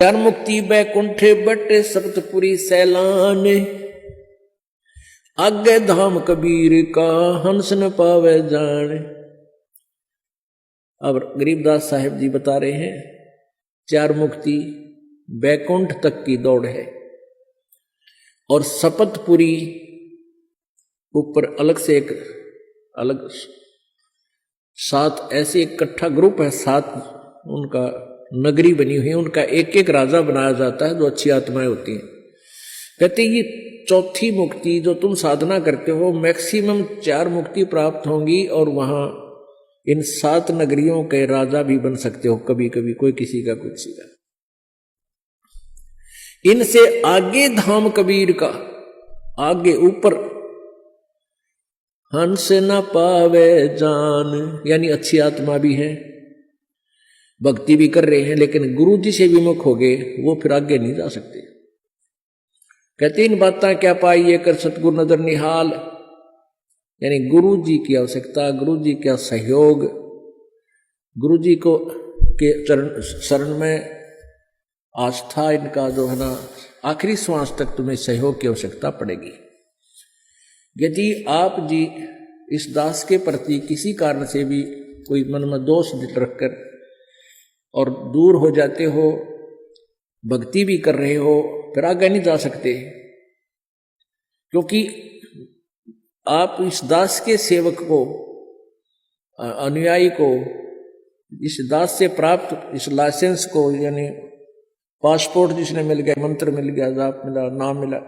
चार मुक्ति बैकुंठे बटे सप्तपुरी सैलान, आगे धाम कबीर का हंस न पावे जान। अब गरीबदास साहिब जी बता रहे हैं चार मुक्ति बैकुंठ तक की दौड़ है और सपतपुरी ऊपर अलग से एक अलग सात ऐसे इकट्ठा ग्रुप है, सात उनका नगरी बनी हुई है, उनका एक एक राजा बनाया जाता है जो अच्छी आत्माएं होती हैं। कहते ये चौथी मुक्ति जो तुम साधना करते हो मैक्सिमम चार मुक्ति प्राप्त होंगी और वहां इन सात नगरियों के राजा भी बन सकते हो कभी कभी, कोई किसी का कुछ का। इनसे आगे धाम कबीर का, आगे ऊपर हंस न पावे जान, यानी अच्छी आत्मा भी है, भक्ति भी कर रहे हैं, लेकिन गुरु जी से विमुख हो गए वो फिर आगे नहीं जा सकते। कहते इन बातें क्या पाइए कर सतगुरु नजर निहाल, यानी गुरु जी की आवश्यकता, गुरु जी का सहयोग, गुरु जी को के चरण शरण में आस्था, इनका जो है ना आखिरी श्वास तक तुम्हें सहयोग की आवश्यकता पड़ेगी। यदि आप जी इस दास के प्रति किसी कारण से भी कोई मन में दोष रखकर और दूर हो जाते हो, भक्ति भी कर रहे हो, फिर आगे नहीं जा सकते, क्योंकि आप इस दास के सेवक को, अनुयायी को, इस दास से प्राप्त इस लाइसेंस को, यानी पासपोर्ट जिसने मिल गया, मंत्र मिल गया, जाप मिला, नाम मिला,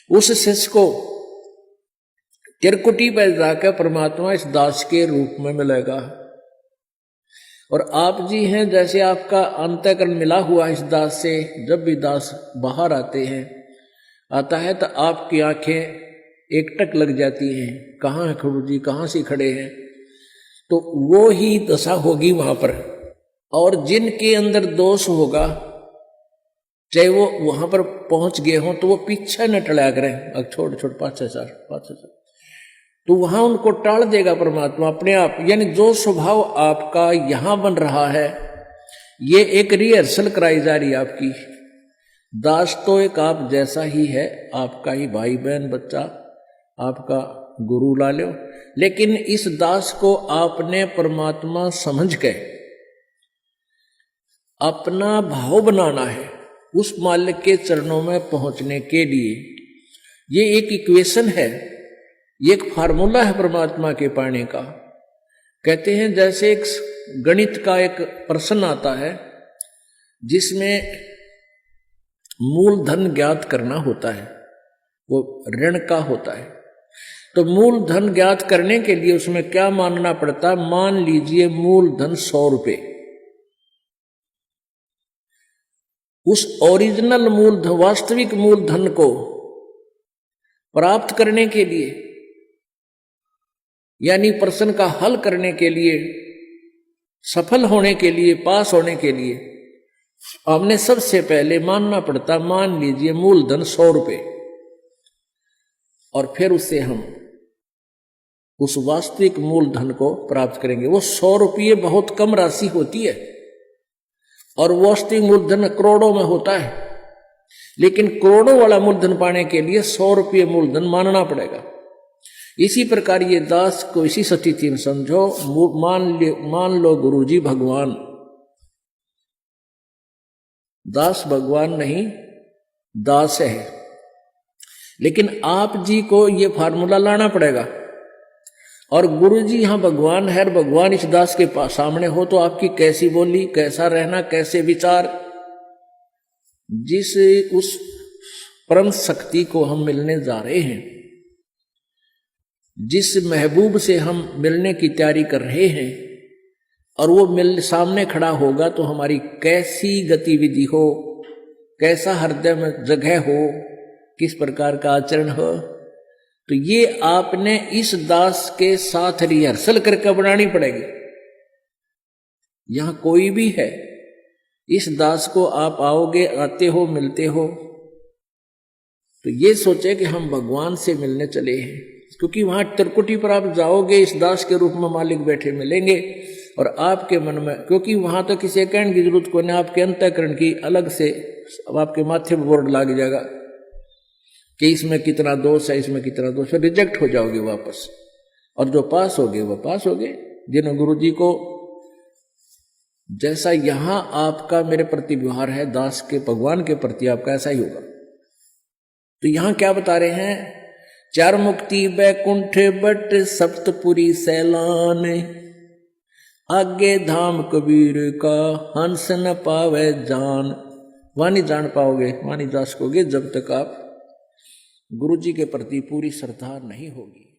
उस शिष्य को त्रिकुटी पर जाकर परमात्मा इस दास के रूप में मिलेगा। और आप जी हैं जैसे आपका अंतःकरण मिला हुआ इस दास से, जब भी दास बाहर आता है तो आपकी आंखें एकटक लग जाती हैं, कहाँ है गुरु जी, कहाँ से खड़े हैं, तो वो ही दशा होगी वहां पर। और जिनके अंदर दोष होगा, चाहे वो वहां पर पहुंच गए हों, तो वो पीछे न टला करें, अब छोड़ पाँच हजार, तो वहां उनको टाल देगा परमात्मा अपने आप। यानी जो स्वभाव आपका यहां बन रहा है, ये एक रिहर्सल कराई जा रही है आपकी। दास तो एक आप जैसा ही है, आपका ही भाई बहन बच्चा, आपका गुरु ला लो, लेकिन इस दास को आपने परमात्मा समझ के अपना भाव बनाना है उस मालिक के चरणों में पहुंचने के लिए। ये एक इक्वेशन है, ये एक फार्मूला है परमात्मा के पाने का। कहते हैं जैसे एक गणित का एक प्रश्न आता है जिसमें मूलधन ज्ञात करना होता है, वो ऋण का होता है, तो मूलधन ज्ञात करने के लिए उसमें क्या मानना पड़ता है? मान लीजिए मूलधन 100 रुपए, उस ओरिजिनल मूलधन, वास्तविक मूलधन को प्राप्त करने के लिए, यानी प्रश्न का हल करने के लिए, सफल होने के लिए, पास होने के लिए, हमने सबसे पहले मानना पड़ता, मान लीजिए मूलधन 100 रुपए, और फिर उससे हम उस वास्तविक मूलधन को प्राप्त करेंगे। वो 100 रुपये बहुत कम राशि होती है और वास्तविक मूलधन करोड़ों में होता है, लेकिन करोड़ों वाला मूलधन पाने के लिए 100 रुपये मूलधन मानना पड़ेगा। इसी प्रकार ये दास को इसी स्थिति में समझो, मान लो गुरुजी भगवान, दास भगवान नहीं, दास है, लेकिन आप जी को ये फार्मूला लाना पड़ेगा। और गुरु जी यहां भगवान है, भगवान इस दास के पास सामने हो, तो आपकी कैसी बोली, कैसा रहना, कैसे विचार, जिस उस परम शक्ति को हम मिलने जा रहे हैं, जिस महबूब से हम मिलने की तैयारी कर रहे हैं, और वो सामने खड़ा होगा तो हमारी कैसी गतिविधि हो, कैसा हृदय में जगह हो, किस प्रकार का आचरण हो, तो ये आपने इस दास के साथ रिहर्सल करके बनानी पड़ेगी। यहां कोई भी है, इस दास को आप आओगे, आते हो, मिलते हो, तो ये सोचे कि हम भगवान से मिलने चले हैं, क्योंकि वहां त्रिकुटी पर आप जाओगे, इस दास के रूप में मालिक बैठे मिलेंगे, और आपके मन में, क्योंकि वहां तो किसी कहने की जरूरत को नहीं, आपके अंतःकरण की अलग से अब आपके माथे पर बोर्ड लग जाएगा कि इसमें कितना दोष है, इसमें कितना दोष है, रिजेक्ट हो जाओगे वापस। और जो पास हो गए वो पास हो गए। जिन गुरु जी को जैसा यहां आपका मेरे प्रति व्यवहार है, दास के भगवान के प्रति आपका ऐसा ही होगा। तो यहां क्या बता रहे हैं, चार मुक्ति बैकुंठ बट सप्तपुरी सैलान, आगे धाम कबीर का हंस न पावे जान। वहां नहीं जान पाओगे, वहां नहीं जा सकोगे जब तक आप गुरु जी के प्रति पूरी श्रद्धा नहीं होगी।